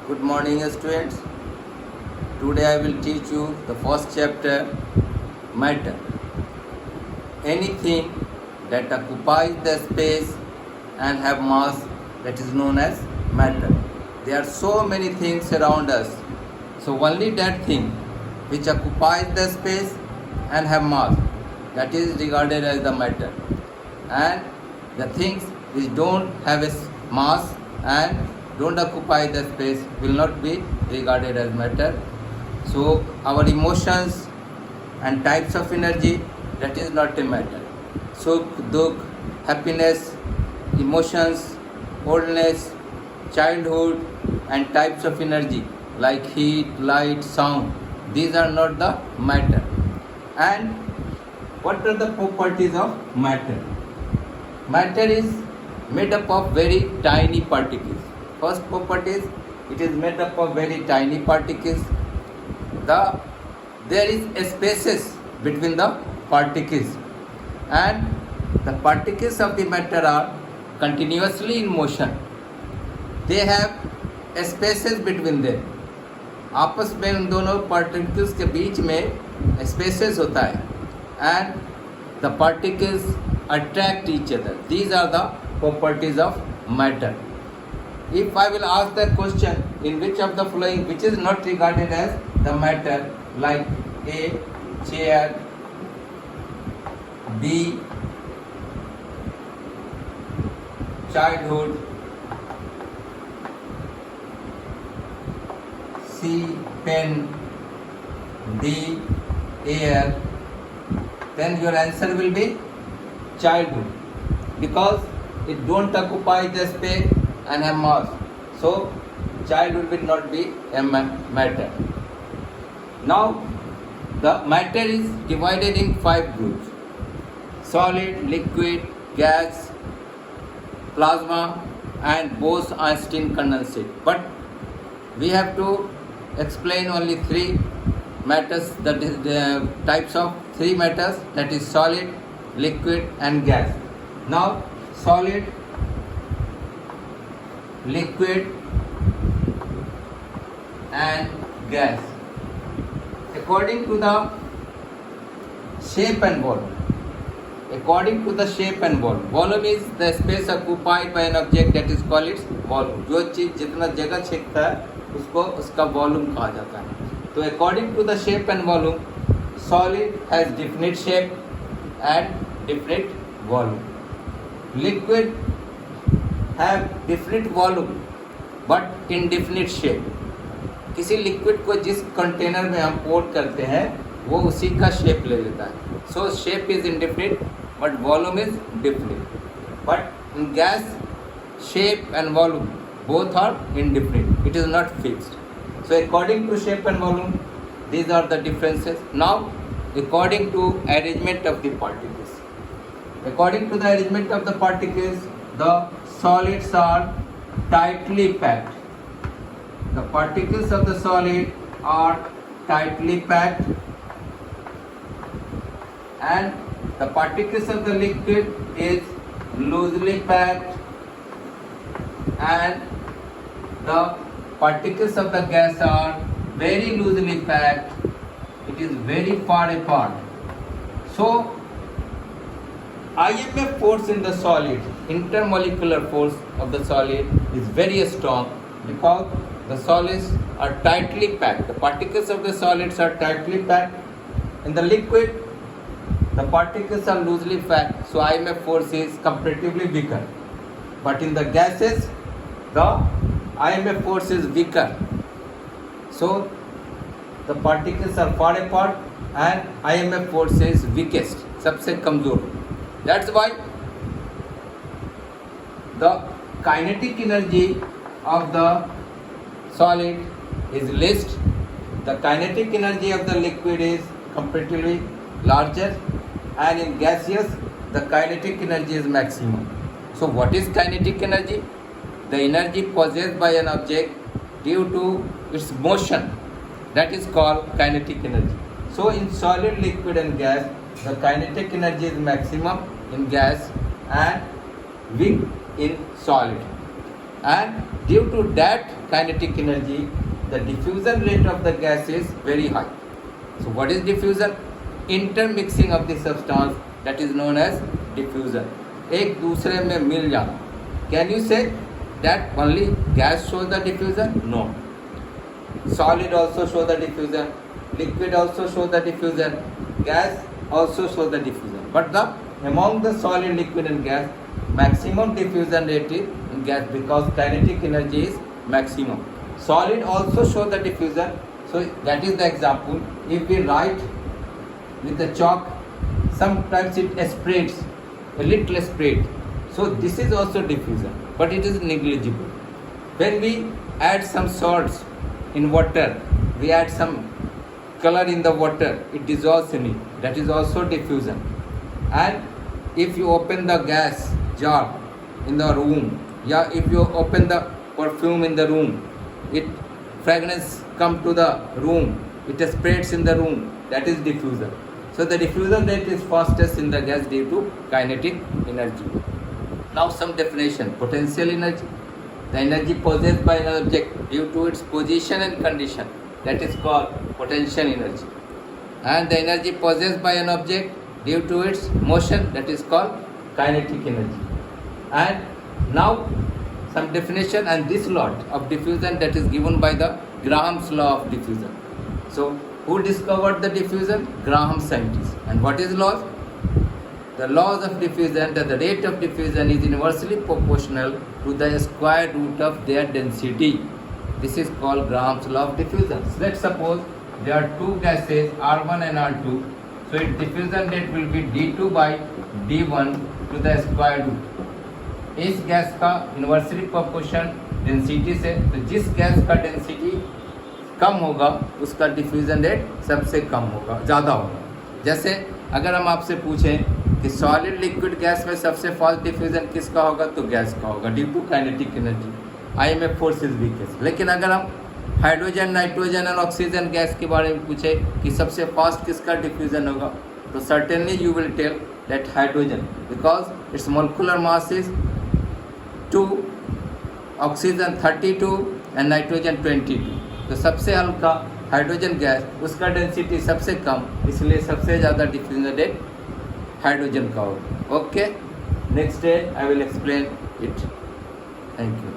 Good morning, students. Today I will teach you the first chapter, matter. Anything that occupies the space and have mass, that is known as matter. There are so many things around us. So only that thing which occupies the space and have mass, that is regarded as the matter. And the things which don't have a mass and don't occupy the space will not be regarded as matter. So our emotions and types of energy, that is not a matter. Sukh, dukh, happiness, emotions, oldness, childhood and types of energy like heat, light, sound, these are not the matter. And what are the properties of matter? Matter is made up of very tiny particles. First property is it is made up of very tiny particles. There is a spaces between the particles, and the particles of the matter are continuously in motion. They have a spaces between them. आपस में उन दोनों particles के बीच में spaces होता है, and the particles attract each other. These are the properties of matter. If I will ask the question, in which of the following which is not regarded as the matter, like A, chair, B, childhood, C, pen, D, air, then your answer will be childhood, because it don't occupy the space and have mass. So childhood will not be a matter. Now the matter is divided in 5 groups: solid, liquid, gas, plasma and Bose-Einstein condensate. But we have to explain only 3 matters, that is the types of 3 matters, that is solid, liquid and gas. Now solid, liquid and gas, according to the shape and volume. According to the shape and volume, volume is the space occupied by an object, that is called its volume. जो चीज जितना जगह छेदता है उसको उसका volume कहा जाता है. तो according to the shape and volume, solid has definite shape and definite volume. Liquid have different volume but indefinite shape. किसी लिक्विड को जिस कंटेनर में हम पोर्ट करते हैं वो उसी का शेप ले लेता है. सो shape is indefinite but volume is definite. But in gas shape and volume both are indefinite. It is not fixed. So according to shape and volume, these are the differences. Now according to arrangement of the particles. According to the arrangement of the particles, the solids are tightly packed. The particles of the solid are tightly packed, and the particles of the liquid is loosely packed, and the particles of the gas are very loosely packed. It is very far apart. So IMF force in the solid, intermolecular force of the solid, is very strong because the solids are tightly packed. The particles of the solids are tightly packed. In the liquid, the particles are loosely packed, so IMF force is comparatively weaker. But in the gases, the IMF force is weaker. So the particles are far apart and IMF force is weakest, सबसे कमजोर. That's why the kinetic energy of the solid is least. The kinetic energy of the liquid is comparatively larger, and in gaseous the kinetic energy is maximum. So what is kinetic energy? The energy possessed by an object due to its motion, that is called kinetic energy. So in solid, liquid and gas, the kinetic energy is maximum in gas and weak in solid. and due to that kinetic energy, the diffusion rate of the gas is very high. So what is diffusion? Intermixing of the substance, that is known as diffusion. एक दूसरे में मिल जाना. Can you say that only gas shows the diffusion? No. Solid also show the diffusion. Liquid also show the diffusion. Gas also show the diffusion. But among the solid, liquid and gas, maximum diffusion rate is in gas because kinetic energy is maximum. Solid also show the diffusion. So that is the example. If we write with the chalk, sometimes it spreads, a little spread. So this is also diffusion, but it is negligible. When we add some salts in water, we add some color in the water, it dissolves in it. That is also diffusion. And if you open the gas jar in the room, yeah, if you open the perfume in the room, it fragrance come to the room, it spreads in the room. That is diffusion. So the diffusion rate is fastest in the gas due to kinetic energy. Now some definition. Potential energy. The energy possessed by an object due to its position and condition, that is called potential energy. And the energy possessed by an object due to its motion, that is called kinetic energy. And now some definition and this law of diffusion that is given by the Graham's law of diffusion. So who discovered the diffusion? Graham scientist. And what is laws? The laws of diffusion, that the rate of diffusion is inversely proportional to the square root of their density. This is called Graham's law of diffusion. So let's suppose there are two gases R1 and R2. So its diffusion rate will be D2 by D1 to the square root. इस gas का inversely proportion density से, तो जिस gas का density कम होगा उसका diffusion rate सबसे कम होगा, ज़्यादा होगा. जैसे अगर हम आपसे पूछें कि सॉलिड लिक्विड गैस में सबसे फास्ट डिफ्यूजन किसका होगा, तो गैस का होगा due to kinetic energy. IMF force is weakest. लेकिन अगर हम हाइड्रोजन, नाइट्रोजन और ऑक्सीजन गैस के बारे में पूछे कि सबसे फास्ट किसका डिफ्यूजन होगा, तो certainly you will tell that hydrogen, because it's molecular mass is 2, oxygen 32 and nitrogen 22. तो सबसे हल्का हाइड्रोजन गैस, उसका डेंसिटी सबसे कम, इसलिए सबसे ज़्यादा डिफ्यूजन रेट हाइड्रोजन का होगा. Okay, next day I will explain it. Thank you.